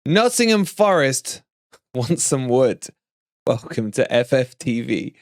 Nottingham Forest wants some wood. Welcome to FFTV.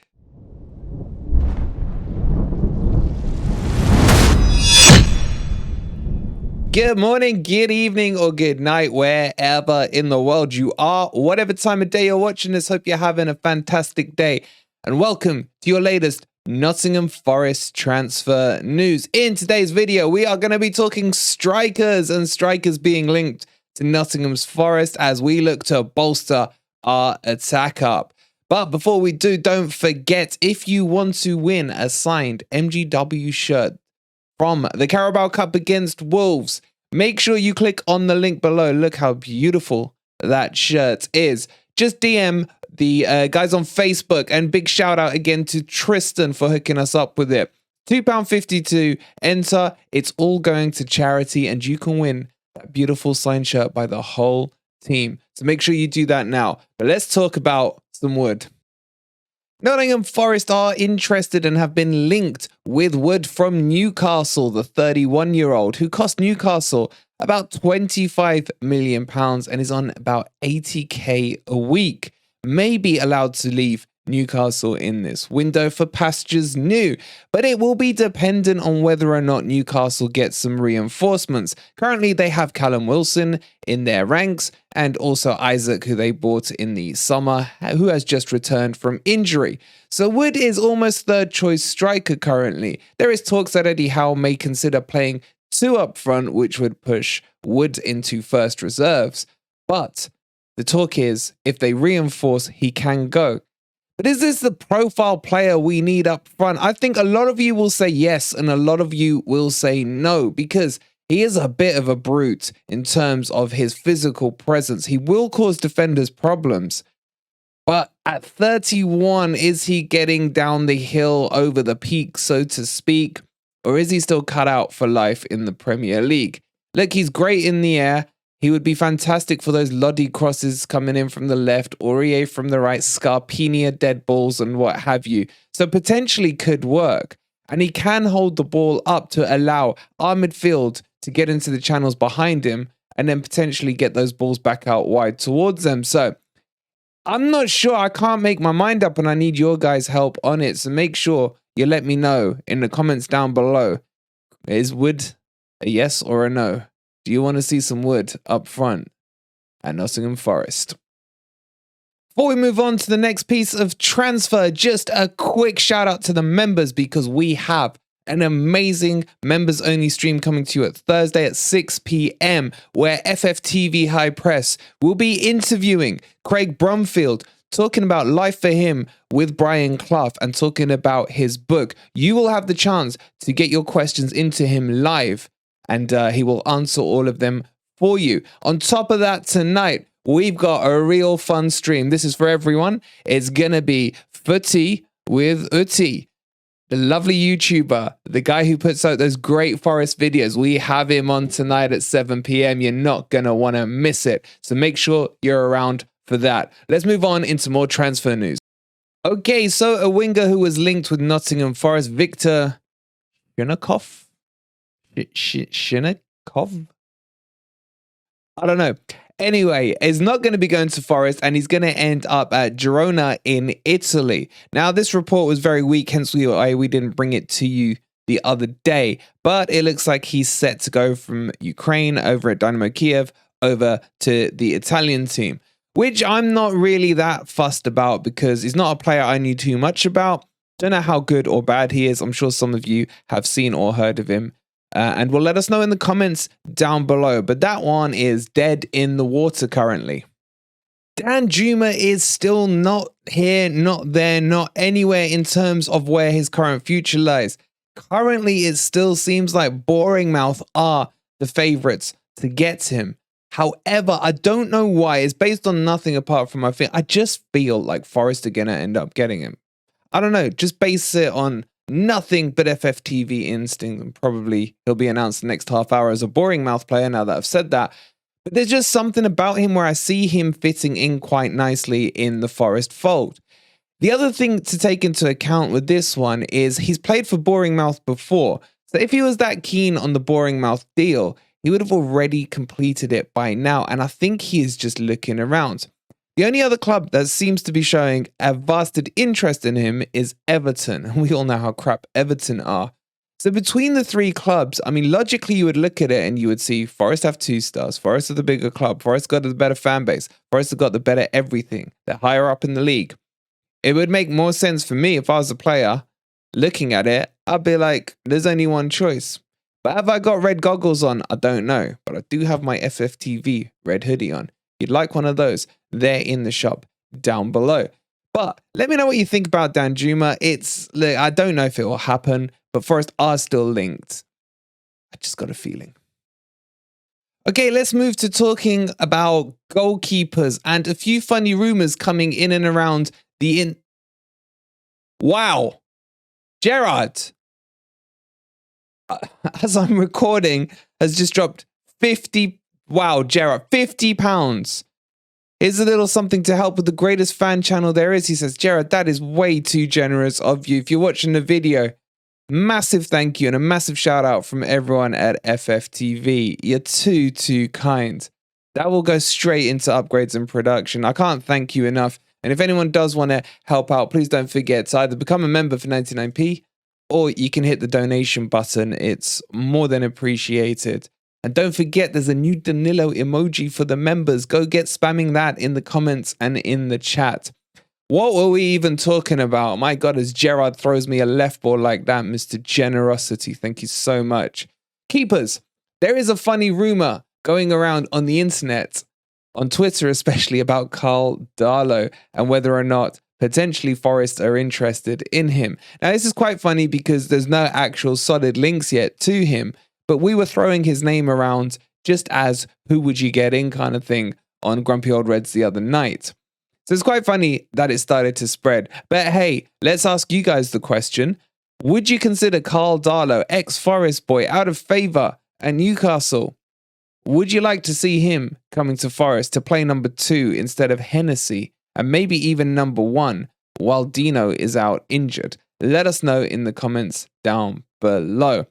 Good morning, good evening, or good night, wherever in the world you are. Whatever time of day you're watching this, hope you're having a fantastic day. And welcome to your latest Nottingham Forest transfer news. In today's video, we are going to be talking strikers and strikers being linked to Nottingham's Forest as we look to bolster our attack up. But before we do, don't forget, if you want to win a signed MGW shirt from the Carabao Cup against Wolves, make sure you click on the link below. Look how beautiful that shirt is. Just DM the guys on Facebook, and big shout out again to Tristan for hooking us up with it. £2.50 to enter. It's all going to charity, and you can win that beautiful signed shirt by the whole team. So make sure you do that now. But let's talk about some wood. Nottingham Forest are interested and have been linked with wood from Newcastle, the 31-year-old, who cost Newcastle about £25 million and is on about 80k a week. May be allowed to leave Newcastle in this window for pastures new, but it will be dependent on whether or not Newcastle gets some reinforcements. Currently, they have Callum Wilson in their ranks and also Isaac, who they bought in the summer, who has just returned from injury. So Wood is almost third choice striker currently. There is talks that Eddie Howe may consider playing two up front, which would push Wood into first reserves. But the talk is, if they reinforce, he can go. But is this the profile player we need up front? I think a lot of you will say yes, and a lot of you will say no, because he is a bit of a brute in terms of his physical presence. He will cause defenders problems. But at 31, is he getting down the hill over the peak, so to speak? Or is he still cut out for life in the Premier League? Look, he's great in the air. He would be fantastic for those Lodi crosses coming in from the left, Aurier from the right, Scarpinia dead balls and what have you. So potentially could work. And he can hold the ball up to allow our midfield to get into the channels behind him and then potentially get those balls back out wide towards them. So I'm not sure. I can't make my mind up, and I need your guys' help on it. So make sure you let me know in the comments down below. Is Wood a yes or a no? Do you want to see some wood up front at Nottingham Forest? Before we move on to the next piece of transfer, just a quick shout out to the members, because we have an amazing members only stream coming to you at Thursday at 6 p.m. where FFTV High Press will be interviewing Craig Brumfield, talking about life for him with Brian Clough and talking about his book. You will have the chance to get your questions into him live, and he will answer all of them for you. On top of that, tonight, we've got a real fun stream. This is for everyone. It's going to be Footy with Uti, the lovely YouTuber, the guy who puts out those great Forest videos. We have him on tonight at 7 p.m. You're not going to want to miss it. So make sure you're around for that. Let's move on into more transfer news. Okay, so a winger who was linked with Nottingham Forest, Victor Shinakov? Shinakov? I don't know. Anyway, is not going to be going to Forest, and he's going to end up at Girona in Italy. Now, this report was very weak, hence we didn't bring it to you the other day. But it looks like he's set to go from Ukraine over at Dynamo Kiev over to the Italian team, which I'm not really that fussed about because he's not a player I knew too much about. Don't know how good or bad he is. I'm sure some of you have seen or heard of him. And will let us know in the comments down below. But that one is dead in the water currently. Danjuma is still not here, not there, not anywhere in terms of where his current future lies. Currently, it still seems like Bournemouth are the favourites to get him. However, I don't know why. It's based on nothing apart from my feeling. I just feel like Forest are going to end up getting him. I don't know. Just base it on nothing but FFTV instinct, and probably he'll be announced the next half hour as a Bournemouth player now that I've said that. But there's just something about him where I see him fitting in quite nicely in the Forest fold. The other thing to take into account with this one is he's played for Bournemouth before. So if he was that keen on the Bournemouth deal, he would have already completed it by now. And I think he is just looking around. The only other club that seems to be showing a vested interest in him is Everton. We all know how crap Everton are. So between the three clubs, I mean, logically, you would look at it and you would see Forest have 2 stars. Forest are the bigger club. Forest got the better fan base. Forest have got the better everything. They're higher up in the league. It would make more sense for me if I was a player looking at it. I'd be like, there's only one choice. But have I got red goggles on? I don't know. But I do have my FFTV red hoodie on. If you'd like one of those, they're in the shop down below. But let me know what you think about Danjuma. I don't know if it will happen, but Forest are still linked. I just got a feeling. Okay, let's move to talking about goalkeepers and a few funny rumors coming in and around the Wow. Gerrard, as I'm recording, has just dropped 50. Wow, Gerrard, £50. Here's a little something to help with the greatest fan channel there is. He says, Gerrard, that is way too generous of you. If you're watching the video, massive thank you and a massive shout out from everyone at FFTV. You're too kind. That will go straight into upgrades and production. I can't thank you enough. And if anyone does want to help out, please don't forget to either become a member for 99p or you can hit the donation button. It's more than appreciated. And don't forget, there's a new Danilo emoji for the members. Go get spamming that in the comments and in the chat. What were we even talking about? My God, as Gerrard throws me a left ball like that, Mr. Generosity, thank you so much. Keepers, there is a funny rumor going around on the internet, on Twitter especially, about Karl Darlow and whether or not potentially Forest are interested in him. Now, this is quite funny because there's no actual solid links yet to him, but we were throwing his name around just as who would you get in kind of thing on Grumpy Old Reds the other night. So it's quite funny that it started to spread. But hey, let's ask you guys the question. Would you consider Karl Darlow, ex-Forest boy, out of favour at Newcastle? Would you like to see him coming to Forest to play number 2 instead of Hennessy and maybe even number 1 while Dino is out injured? Let us know in the comments down below.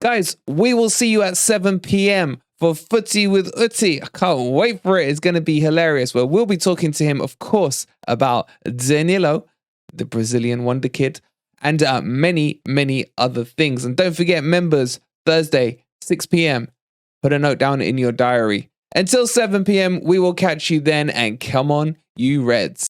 Guys, we will see you at 7 p.m. for Footy with Uti. I can't wait for it. It's going to be hilarious. Where we'll be talking to him, of course, about Danilo, the Brazilian wonder kid, and many other things. And don't forget, members, Thursday, 6 p.m. Put a note down in your diary. Until 7 p.m., we will catch you then. And come on, you Reds.